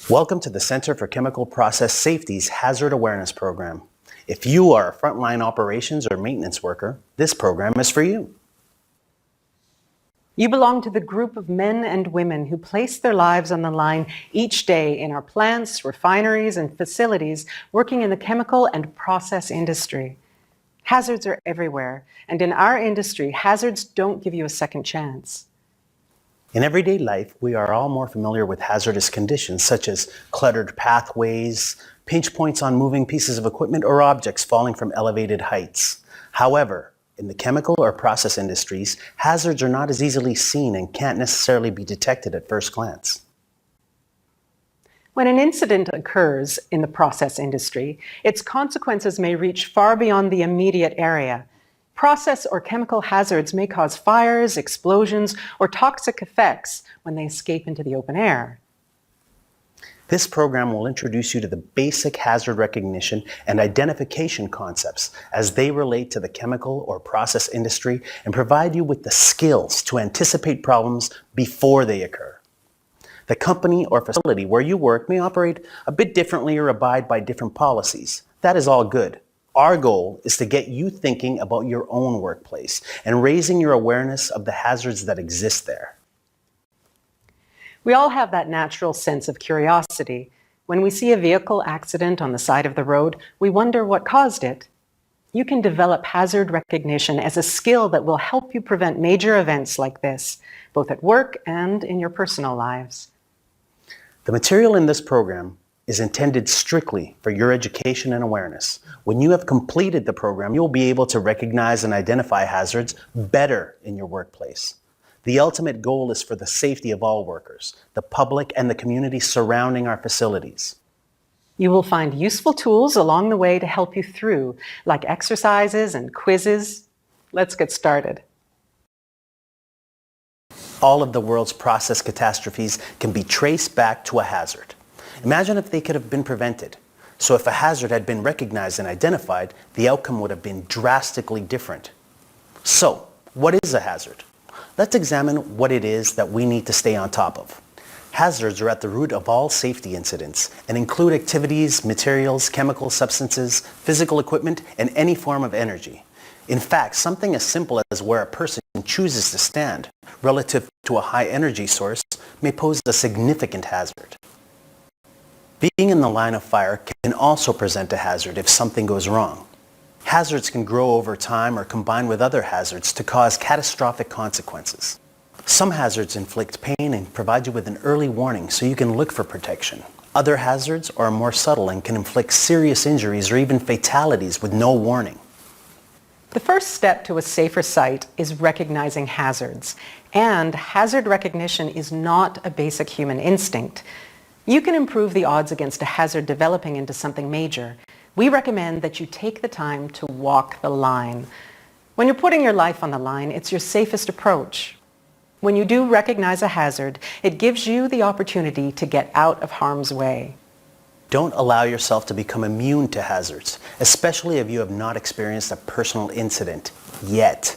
Welcome to the Center for Chemical Process Safety's Hazard Awareness Program. If you are a frontline operations or maintenance worker, this program is for you. You belong to the group of men and women who place their lives on the line each day in our plants, refineries, and facilities working in the chemical and process industry. Hazards are everywhere, and in our industry, hazards don't give you a second chance. In everyday life, we are all more familiar with hazardous conditions such as cluttered pathways, pinch points on moving pieces of equipment, or objects falling from elevated heights. However, in the chemical or process industries, hazards are not as easily seen and can't necessarily be detected at first glance. When an incident occurs in the process industry, its consequences may reach far beyond the immediate area. Process or chemical hazards may cause fires, explosions, or toxic effects when they escape into the open air. This program will introduce you to the basic hazard recognition and identification concepts as they relate to the chemical or process industry and provide you with the skills to anticipate problems before they occur. The company or facility where you work may operate a bit differently or abide by different policies. That is all good. Our goal is to get you thinking about your own workplace and raising your awareness of the hazards that exist there. We all have that natural sense of curiosity. When we see a vehicle accident on the side of the road, we wonder what caused it. You can develop hazard recognition as a skill that will help you prevent major events like this, both at work and in your personal lives. The material in this program is intended strictly for your education and awareness. When you have completed the program, you'll be able to recognize and identify hazards better in your workplace. The ultimate goal is for the safety of all workers, the public, and the community surrounding our facilities. You will find useful tools along the way to help you through, like exercises and quizzes. Let's get started. All of the world's process catastrophes can be traced back to a hazard. Imagine if they could have been prevented. So if a hazard had been recognized and identified, the outcome would have been drastically different. So, what is a hazard? Let's examine what it is that we need to stay on top of. Hazards are at the root of all safety incidents and include activities, materials, chemical substances, physical equipment, and any form of energy. In fact, something as simple as where a person chooses to stand relative to a high energy source may pose a significant hazard. Being in the line of fire can also present a hazard if something goes wrong. Hazards can grow over time or combine with other hazards to cause catastrophic consequences. Some hazards inflict pain and provide you with an early warning so you can look for protection. Other hazards are more subtle and can inflict serious injuries or even fatalities with no warning. The first step to a safer site is recognizing hazards. And hazard recognition is not a basic human instinct. You can improve the odds against a hazard developing into something major. We recommend that you take the time to walk the line. When you're putting your life on the line, it's your safest approach. When you do recognize a hazard, it gives you the opportunity to get out of harm's way. Don't allow yourself to become immune to hazards, especially if you have not experienced a personal incident yet.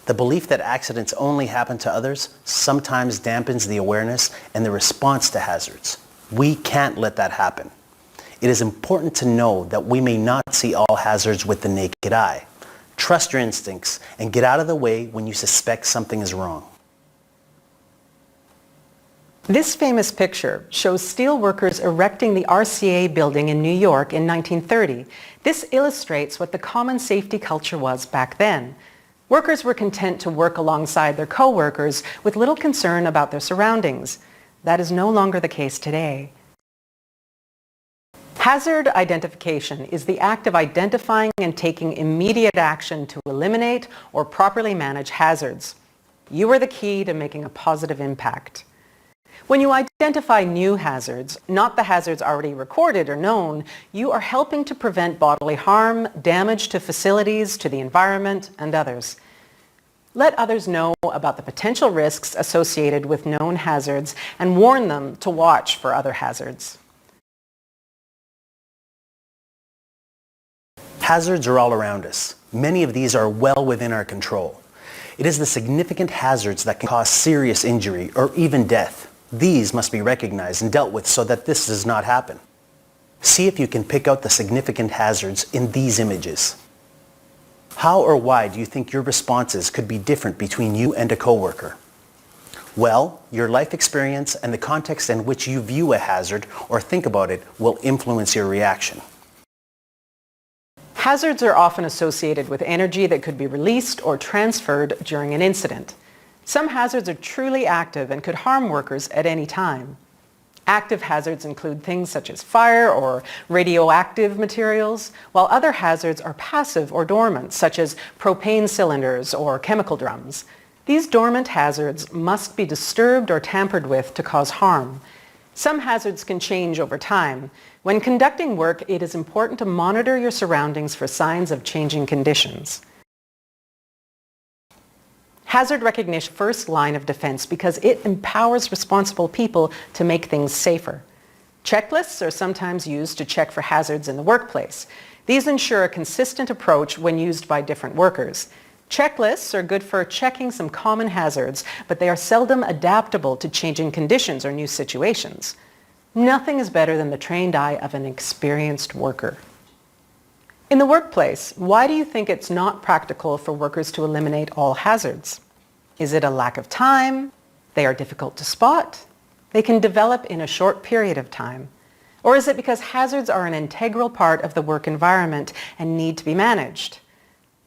The belief that accidents only happen to others sometimes dampens the awareness and the response to hazards. We can't let that happen. It is important to know that we may not see all hazards with the naked eye. Trust your instincts and get out of the way when you suspect something is wrong. This famous picture shows steel workers erecting the RCA building in New York in 1930. This illustrates what the common safety culture was back then. Workers were content to work alongside their co-workers with little concern about their surroundings. That is no longer the case today. Hazard identification is the act of identifying and taking immediate action to eliminate or properly manage hazards. You are the key to making a positive impact. When you identify new hazards, not the hazards already recorded or known, you are helping to prevent bodily harm, damage to facilities, to the environment, and others. Let others know about the potential risks associated with known hazards and warn them to watch for other hazards. Hazards are all around us. Many of these are well within our control. It is the significant hazards that can cause serious injury or even death. These must be recognized and dealt with so that this does not happen. See if you can pick out the significant hazards in these images. How or why do you think your responses could be different between you and a coworker? Well, your life experience and the context in which you view a hazard or think about it will influence your reaction. Hazards are often associated with energy that could be released or transferred during an incident. Some hazards are truly active and could harm workers at any time. Active hazards include things such as fire or radioactive materials, while other hazards are passive or dormant, such as propane cylinders or chemical drums. These dormant hazards must be disturbed or tampered with to cause harm. Some hazards can change over time. When conducting work, it is important to monitor your surroundings for signs of changing conditions. Hazard recognition is the first line of defense because it empowers responsible people to make things safer. Checklists are sometimes used to check for hazards in the workplace. These ensure a consistent approach when used by different workers. Checklists are good for checking some common hazards, but they are seldom adaptable to changing conditions or new situations. Nothing is better than the trained eye of an experienced worker. In the workplace, why do you think it's not practical for workers to eliminate all hazards? Is it a lack of time? They are difficult to spot? They can develop in a short period of time? Or is it because hazards are an integral part of the work environment and need to be managed?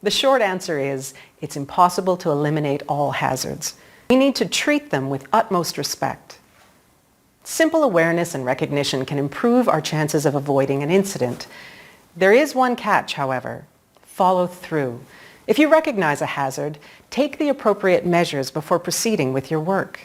The short answer is, it's impossible to eliminate all hazards. We need to treat them with utmost respect. Simple awareness and recognition can improve our chances of avoiding an incident. There is one catch, however. Follow through. If you recognize a hazard, take the appropriate measures before proceeding with your work.